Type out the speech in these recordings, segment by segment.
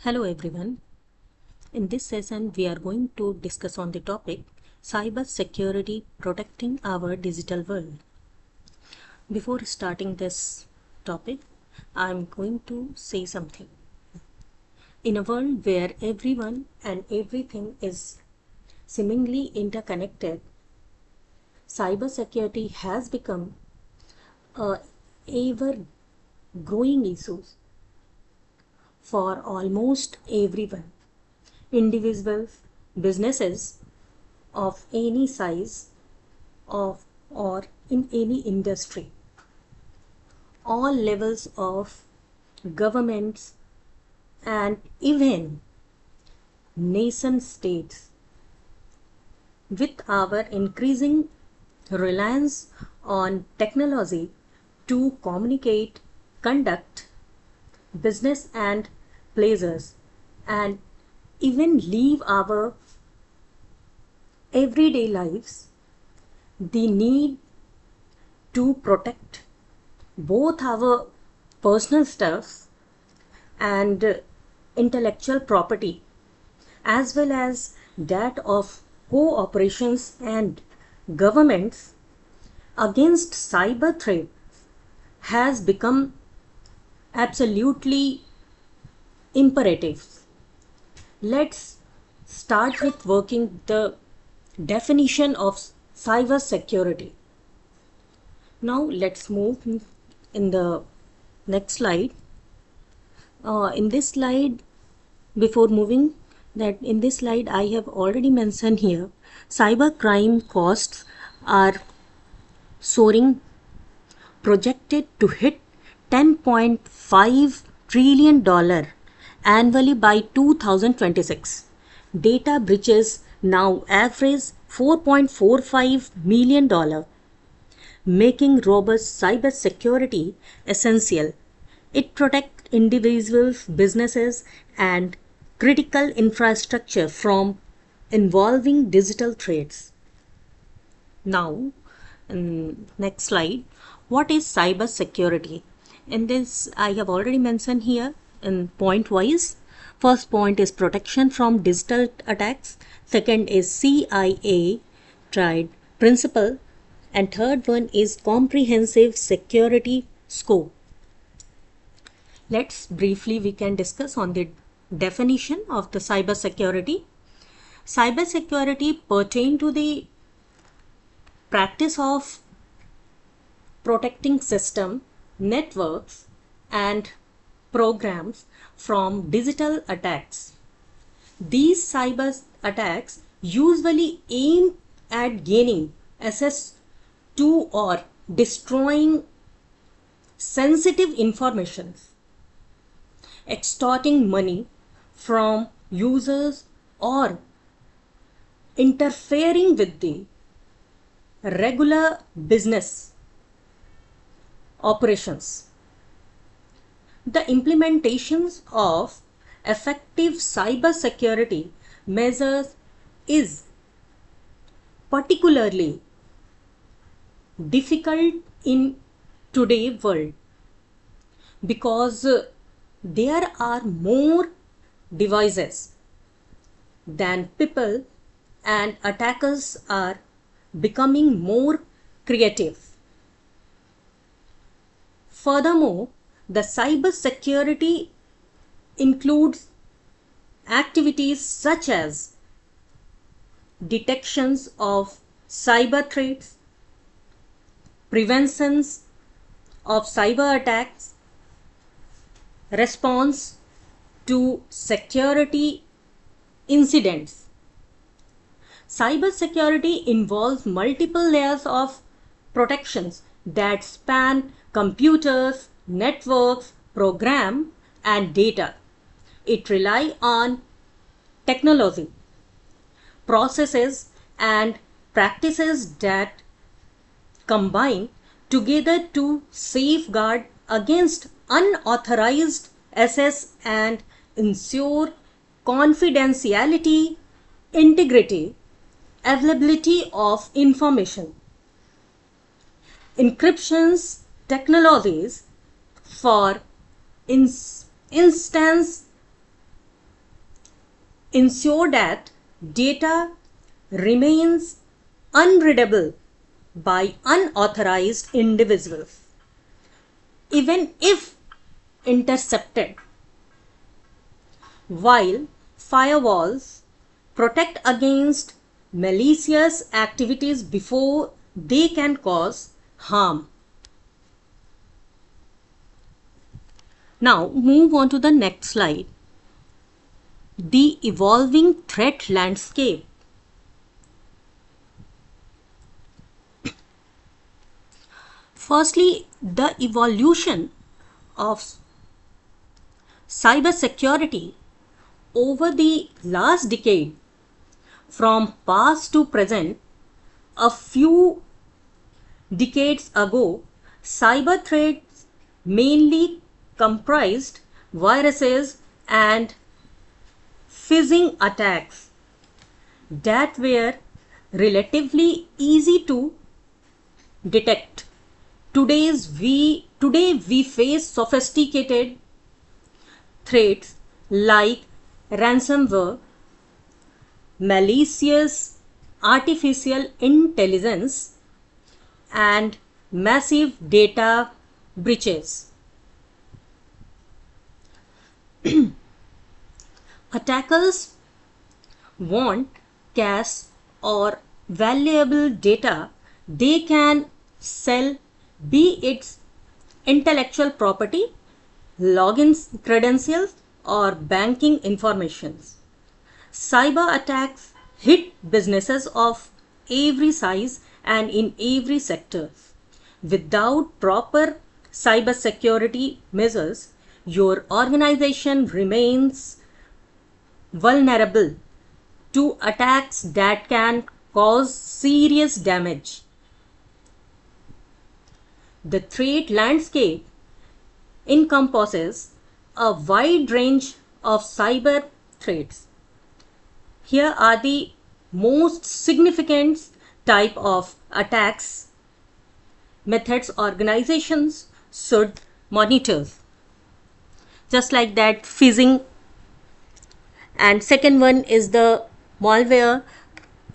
Hello everyone. In this session, we are going to discuss on the topic cyber security protecting our digital world. Before starting this topic, I am going to say something. In a world where everyone and everything is seemingly interconnected, cybersecurity has become a ever growing issue for almost everyone. Individuals, businesses of any size of or in any industry, all levels of governments and even nation states. With our increasing reliance on technology to communicate, conduct business and pleasures, and even live our everyday lives, the need to protect both our personal stuff and intellectual property as well as that of cooperations and governments against cyber threat has become absolutely imperative. Let's start with working the definition of cyber security. Now let's move in the next slide. In this slide, before moving that in this slide, I have already mentioned here, cyber crime costs are soaring, projected to hit $10.5 trillion annually by 2026. Data breaches now average $4.45 million, making robust cybersecurity essential. It protects individuals, businesses, and critical infrastructure from involving digital threats. Now, next slide. What is cyber security? In this, I have already mentioned here in point wise. First point is protection from digital attacks. Second is CIA tried principle. And third one is comprehensive security scope. Let's briefly we can discuss on the definition of the cyber security. Cyber security pertain to the practice of protecting system, networks and programs from digital attacks. These cyber attacks usually aim at gaining access to or destroying sensitive information, extorting money from users, or interfering with the regular business operations. The implementations of effective cyber security measures is particularly difficult in today's world because there are more devices than people and attackers are becoming more creative. Furthermore, the cyber security includes activities such as detections of cyber threats, preventions of cyber attacks, response to security incidents. Cybersecurity involves multiple layers of protections that span computers, networks, program and data. It relies on technology, processes and practices that combine together to safeguard against unauthorized access and ensure confidentiality, integrity, availability of information. Encryptions technologies, for instance, ensure that data remains unreadable by unauthorized individuals, even if intercepted, while firewalls protect against malicious activities before they can cause harm. Now move on to the next slide. The evolving threat landscape. Firstly, the evolution of cybersecurity over the last decade, from past to present. A few decades ago, cyber threats mainly comprised viruses and phishing attacks that were relatively easy to detect. Today we face sophisticated threats like ransomware, malicious artificial intelligence, and massive data breaches. Attackers want cache or valuable data they can sell, be it intellectual property, login credentials, or banking information. Cyber attacks hit businesses of every size and in every sector. Without proper cybersecurity measures, your organization remains vulnerable to attacks that can cause serious damage. The threat landscape encompasses a wide range of cyber threats. Here are the most significant type of attacks methods organizations should monitor. Just like that, phishing, and second one is the malware,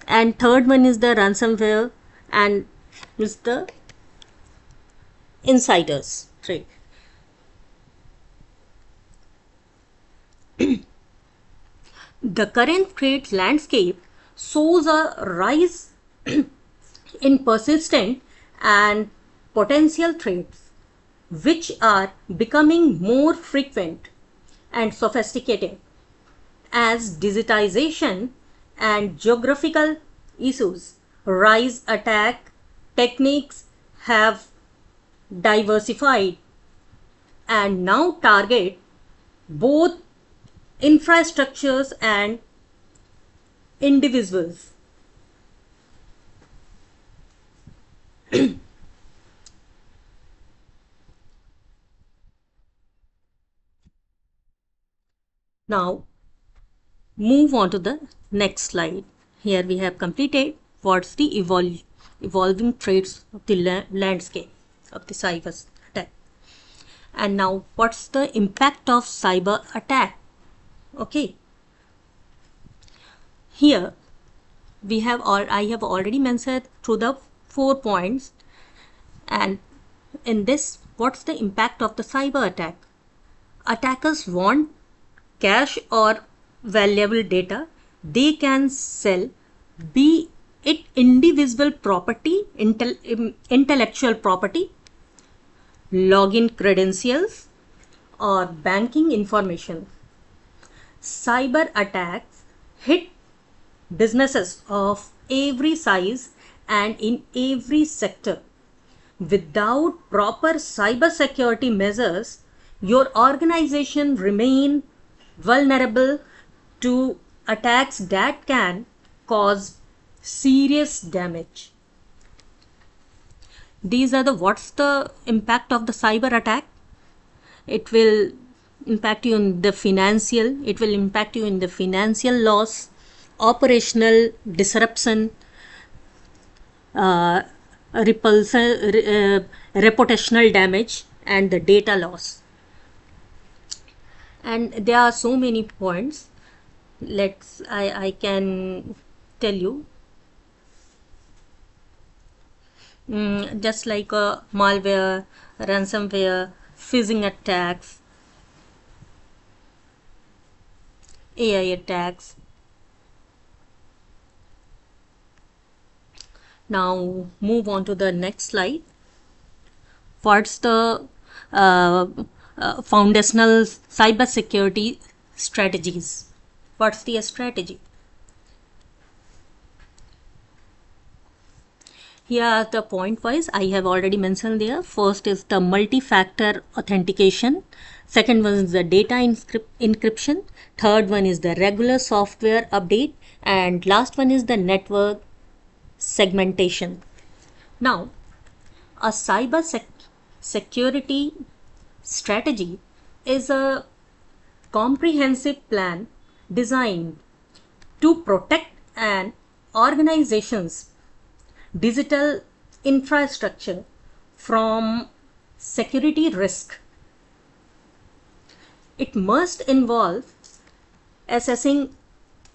and third one is the ransomware, and is the insiders threat. The current threat landscape shows a rise in persistent and potential threats, which are becoming more frequent and sophisticated as digitization and geographical issues rise. Attack techniques have diversified and now target both infrastructures and individuals. Now move on to the next slide. Here we have completed what's the evolving threats of the landscape of the cyber attack. And now what's the impact of cyber attack? Okay. Here we have I have already mentioned through the 4 points, and in this, what's the impact of the cyber attack? Attackers want cache or valuable data they can sell, be it individual property, intellectual property, login credentials, or banking information. Cyber attacks hit businesses of every size and in every sector. Without proper cybersecurity measures, your organization remain vulnerable to attacks that can cause serious damage. These are the what's the impact of the cyber attack. It will impact you in the financial, it will impact you in the financial loss, operational disruption, reputational damage, and the data loss. And there are so many points. I can tell you, just like malware, ransomware, phishing attacks, AI attacks. Now move on to the next slide. What's the uh, foundational cybersecurity strategies? What's the strategy? Here are the point wise I have already mentioned there. First is the multi-factor authentication. Second one is the data encryption. Third one is the regular software update. And last one is the network segmentation. Now, a security strategy is a comprehensive plan designed to protect an organization's digital infrastructure from security risk. It must involve assessing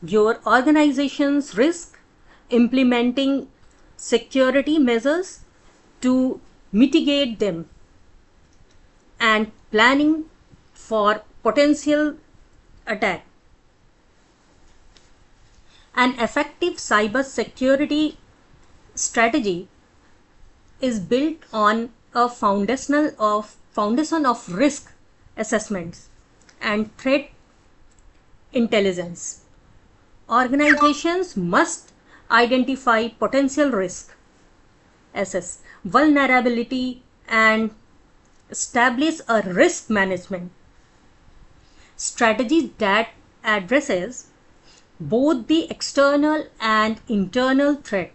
your organization's risk, implementing security measures to mitigate them, and planning for potential attack. An effective cybersecurity strategy is built on a foundation of risk assessments and threat intelligence. Organizations must identify potential risk, assess vulnerability, and establish a risk management strategy that addresses both the external and internal threat.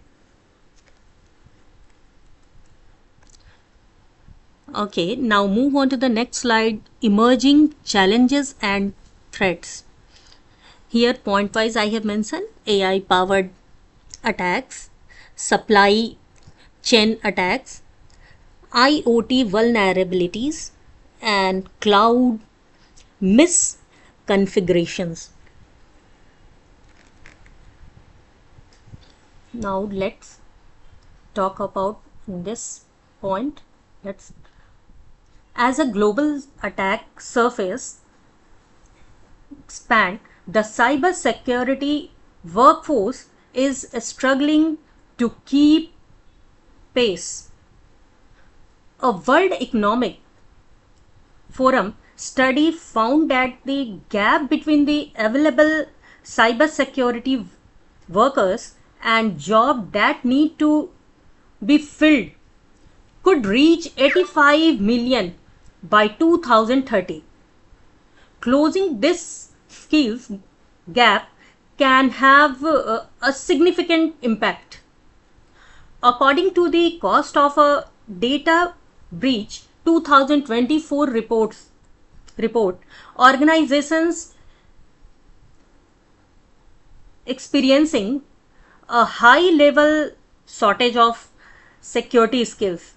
Okay, now move on to the next slide, emerging challenges and threats. Here point wise I have mentioned AI powered attacks, supply chain attacks, IoT vulnerabilities, and cloud misconfigurations. Now let's talk about this point. Let's As a global attack surface expand, the cybersecurity workforce is struggling to keep pace. A World Economic Forum study found that the gap between the available cybersecurity workers and jobs that need to be filled could reach 85 million by 2030. Closing this skills gap can have a significant impact. According to the Cost of a Data Breach 2024 report, organizations experiencing a high level shortage of security skills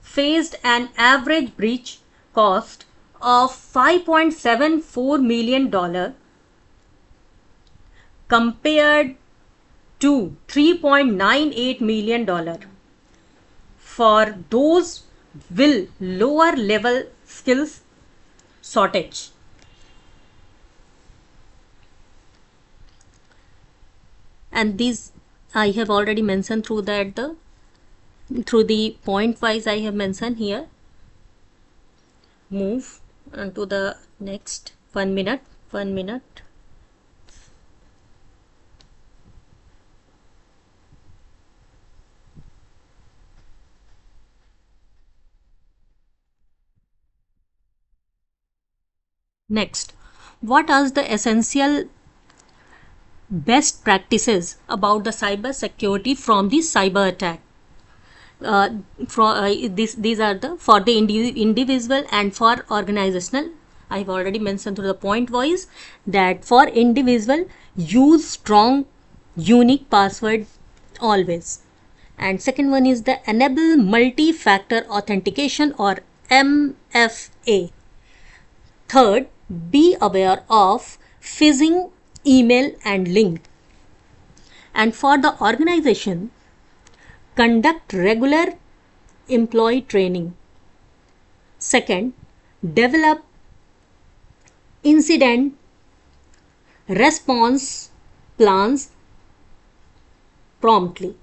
faced an average breach cost of $5.74 million compared to $3.98 million for those with lower level skills shortage. And these I have already mentioned through the point wise I have mentioned here. Move to the next 1 minute. Next, what are the essential best practices about the cyber security from the cyber attack? These are the for the individual and for organizational. I have already mentioned through the point wise that for individual, use strong unique password always. And second one is the enable multi-factor authentication or MFA. Third, be aware of phishing email and link. And for the organization, conduct regular employee training. Second, develop incident response plans promptly.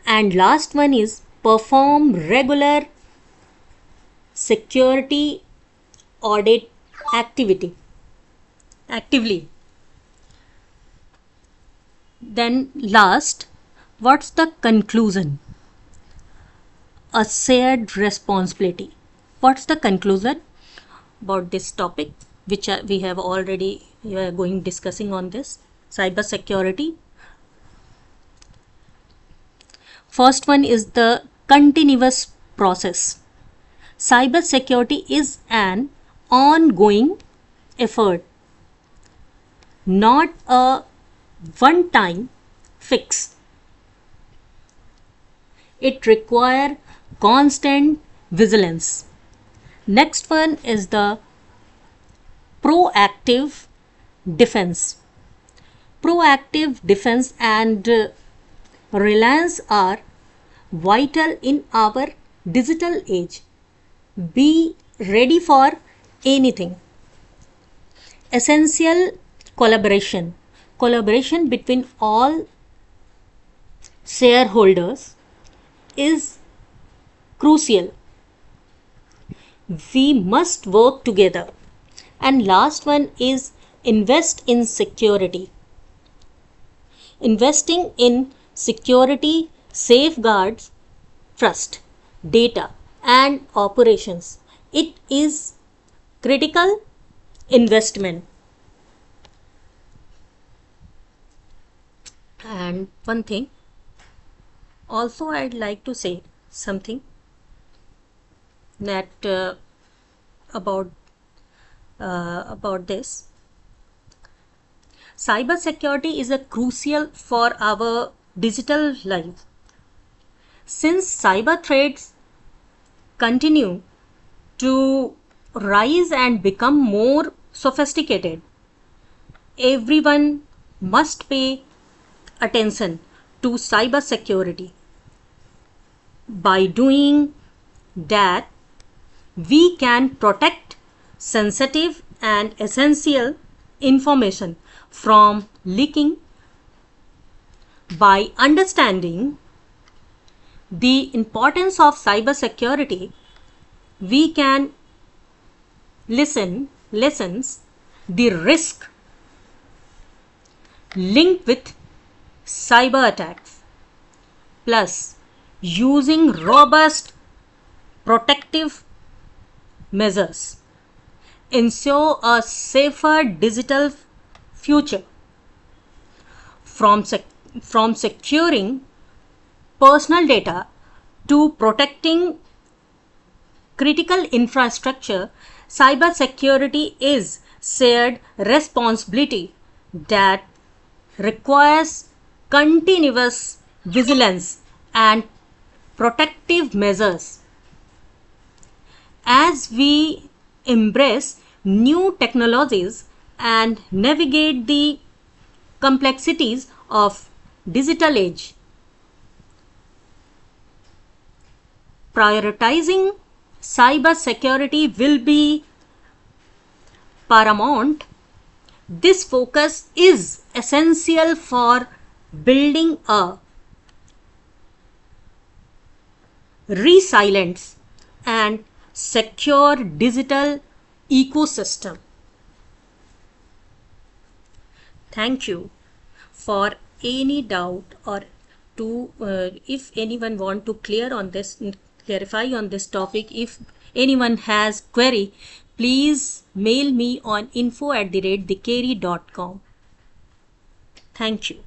And last one is perform regular security audit actively. Then last, what's the conclusion? A shared responsibility. What's the conclusion about this topic, which we have already going discussing on this cyber security? First one is the continuous process. Cyber security is an ongoing effort, not a one-time fix. It requires constant vigilance. Next one is the proactive defense. Proactive defense and reliance are vital in our digital age. Be ready for anything. Essential collaboration. Collaboration between all shareholders is crucial. We must work together. And last one is invest in security. Investing in security safeguards trust, data and operations. It is critical investment. And one thing also, I'd like to say something that about this. Cyber security is a crucial for our digital life. Since cyber threats continue to rise and become more sophisticated, everyone must pay attention to cyber security. By doing that, we can protect sensitive and essential information from leaking. By understanding the importance of cyber security, we can lessons the risk linked with cyber attacks. Plus, using robust protective measures ensure a safer digital future. From securing personal data to protecting critical infrastructure, cyber security is shared responsibility that requires continuous vigilance and protective measures. As we embrace new technologies and navigate the complexities of digital age, prioritizing cyber security will be paramount. This focus is essential for building a resilient and secure digital ecosystem. Thank you. For any doubt or to if anyone want to clarify on this topic, if anyone has query, please mail me on info@thecarey.com. Thank you.